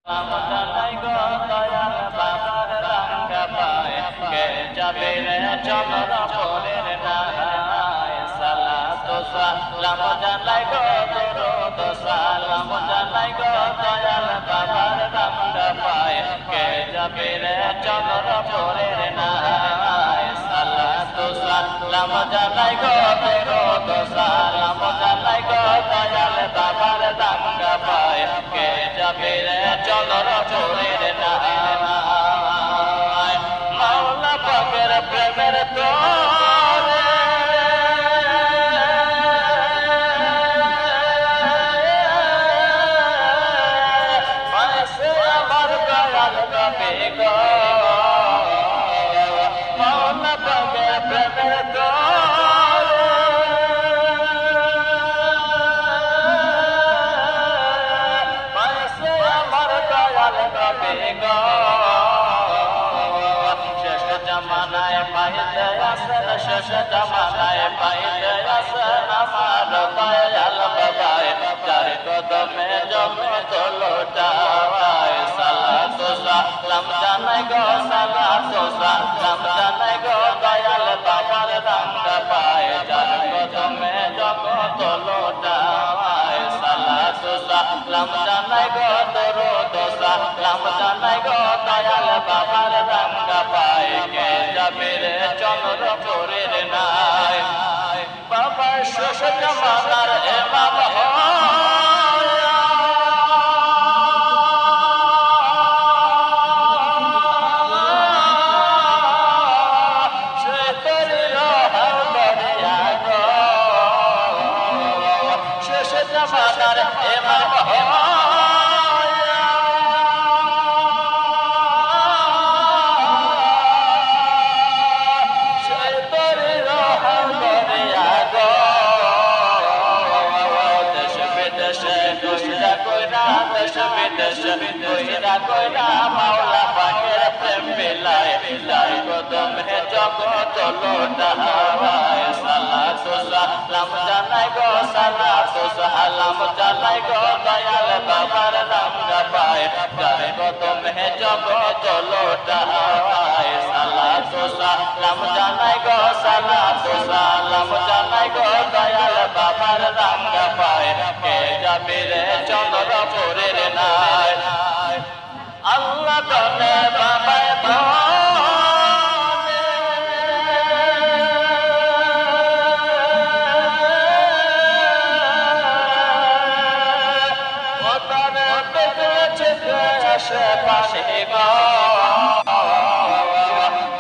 জানাই গো দয়াল বাবার রাঙ্গা পায় কে যাবে রে চন্দ্র পরের নায় সালাত সালাম জানাই গো দরুদ সালাম জানাই গো দয়াল বাবার রাঙ্গা পায় কে যাবে রে চন্দ্র পরের নায় সালাত সালাম জানাই গো দরুদ সালাম জানাই গো দয়াল বাবার রাঙ্গা পায় কে যাবে রে চন্দ্র পরের নায় মাওলা পাকের প্রেমের তোরে পাইছে আমার দয়াল নবী গো মাওলা পাকের প্রেমের তোরে পাইছে আমার দয়াল নবী গো শেষ জামানায় পাইতে আসেন শেষ জামানায় পাইতে আসেন আমার দয়াল বাবায় যার কদমে জগৎ লোটায় সালাত সালাম জানাই গো সালাত সালাম জানাই গো দয়াল বাবার রাঙ্গা পায় যার কদমে জগৎ লোটায় সালাত সালাম জানাই গো দরুদ সালাম জানাই গো দয়াল বাবার রাঙ্গা পায় কে যাবে রে চন্দ্র পরের নায় বাবা শেষ জামানার ইমাম সে তোরে রহম দরিয়া গো শেষ জামানার ইমাম মাওলা পাকের প্রেম বিলায় তার কদমে জগৎ লোটায় সালাত সালাম জানাই গো সালাত সালাম জানাই গো দয়াল বাবার রাঙ্গা পায় তার কদমে জগৎ লোটায় সালাত সালাম জানাই গো সালাত সালাম জানাই গো দয়াল বাবার রাঙ্গা পায় কে যাবে রে চন্দ্র পরের নায় আল্লাহ দলে বাবায় ধনে ও তারে দেখেছে আশেপাশে গো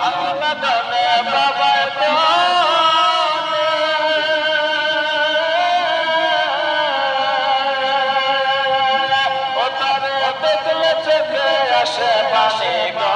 আল্লাহ দলে বাবায় ধনে ও তারে দেখেছে আশেপাশে গো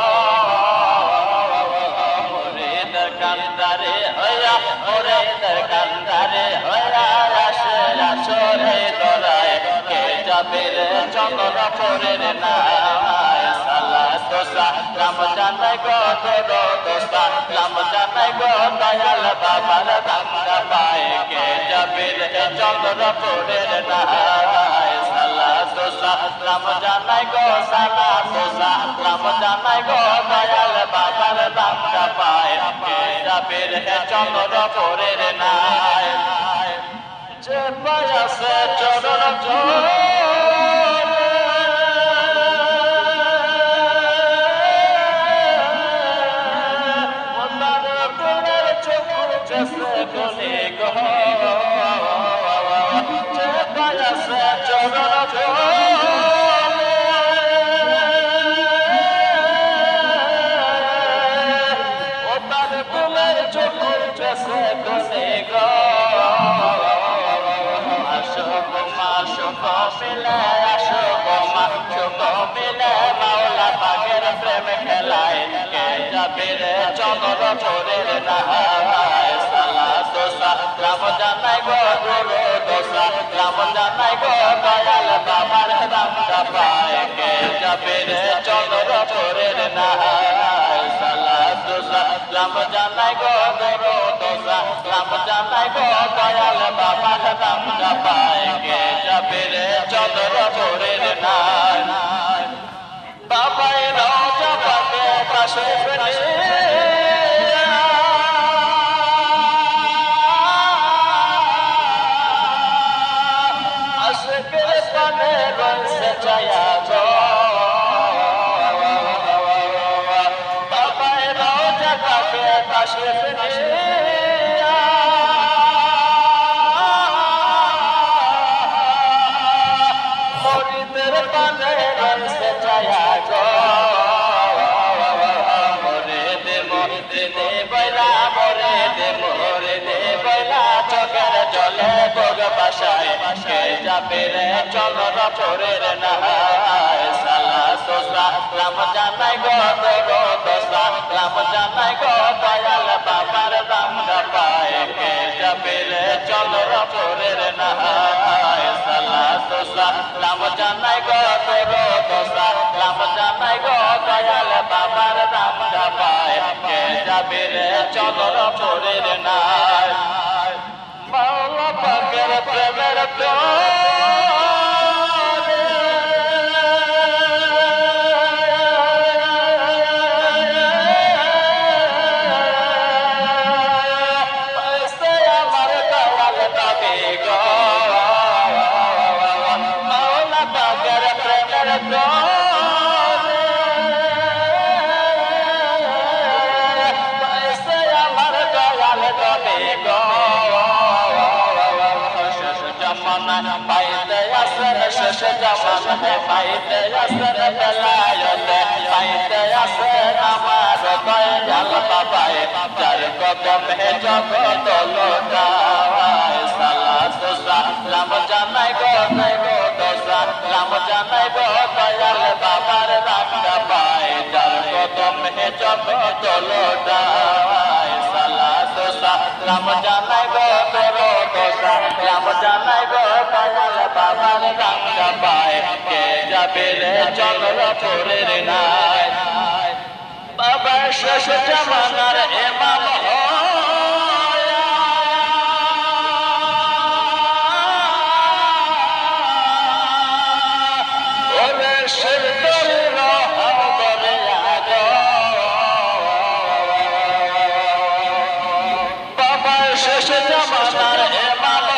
মুরিদের কান্দারে হইয়া মুরিদের কান্দারে হইয়া আসে আসরে দরায় কে যাবে রে চন্দ্র পরের নায় সালাত সালাম জানাই গো দরুদ সালাম জানাই গো দয়াল বাবার রাঙ্গা পায় কে যাবে রে চন্দ্র পরের নায় সালাত সালাম জানাই গো সালাত সালাম জানাই গো দয়াল বাবার রাঙ্গা পায় কে যাবে রে চন্দ্র পরের নায় যে পায়াসে চরণ জোরে ও তার তোর চোখ জেসে গলে গো যে পায়াসে চরণ জোরে ও তার তোর চোখ জেসে গলে গো মাওলা পাকের প্রেম খেলায় কে যাবে রে চন্দ্র পরের নায় সালাত সালাম জানাই গো দরুদ সালাম জানাই গো দয়াল বাবার রাঙ্গা পায় কে যাবে রে চন্দ্র পরের নায় সালাত সালাম জানাই গো দরুদ সালাম জানাই গো দয়াল বাবার রাঙ্গা পায় কে যাবে রে চন্দ্র পরের নায় দে বইলা মরে দে বইলা চোখের জলে বগ বাসায় কে যাবে রে চলন পরের নাহায় সালা সোসা রাম জানাই গো গো দোসা রাম জানাই গো দয়াল বাবার রাঙ্গা পায় কে যাবে রে চলন পরের নাহায় সালা সোসা রাম জানাই গো গো দোসা রাম জানাই গো দয়াল বাবার রাঙ্গা পায় কে যাবে রে চলন পরের নাহায় মাওলা পাকের প্রেমের পাইতে আসেন শেষ জামানে পাইতে আসেন বেলায়তে পাইতে আসেন আমার দয়াল বাবায় যার কদমে জগৎ লোটায় সালাত সালাম জানাই গো দোসা রাম জানাই গো দয়াল বাবার রাঙ্গা পায় যার কদমে জগৎ লোটায় সালাত সালাম জানাই গো দোসা রাম জানাই গো দয়াল বাবার রাঙ্গা পায় কে যাবে রে চন্দ্রপুরের নাই বাবা শেষ জামানার ইমাম ওরে শের দলিল হরে আগো বাবা শেষ জামানার ইমাম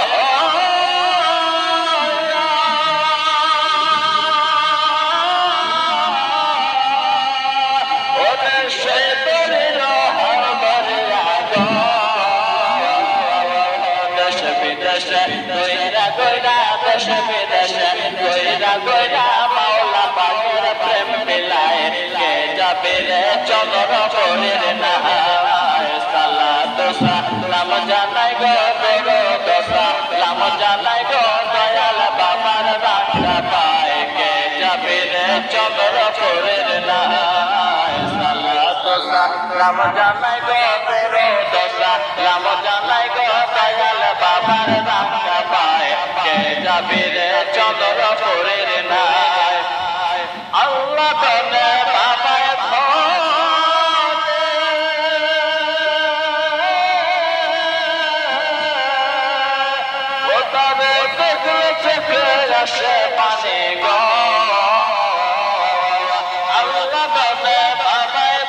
গোয়রা মাওলা পাকের প্রেম মিলায় কে যাবে রে চন্দ্রপুরের নাহায় সালাত সালাম জানাই গো দোসা সালাম জানাই গো দয়াল বাবার রাঙ্গা পায় কে যাবে রে চন্দ্রপুরের নাহায় সালাত সালাম জানাই গো দোসা সালাম জানাই গো দয়াল বাবার রাঙ্গা পায় কে যাবে রে চন্দ্রপুরের নাই আল্লাহ তনে বাবায় ও তবে দেখলে চোখে আসে পানি গো আল্লাহ তনে বাবায়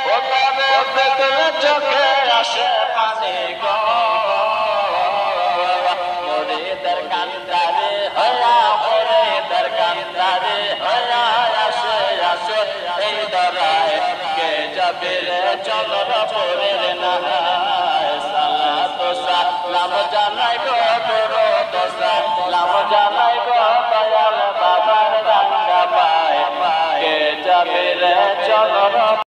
ও তবে দেখলে চোখে আসে পানি গো মুরিদের কান্দারে হয়া মুরিদের কান্দারে হয়া আসে আসে এই দরায় কে যাবে রে চন্দ্রপুরের নাহায় সালাত সালাম জানাই গো দোসা সালাম জানাই গো দয়াল বাবার রাঙ্গা পায় কে যাবে রে চন্দ্র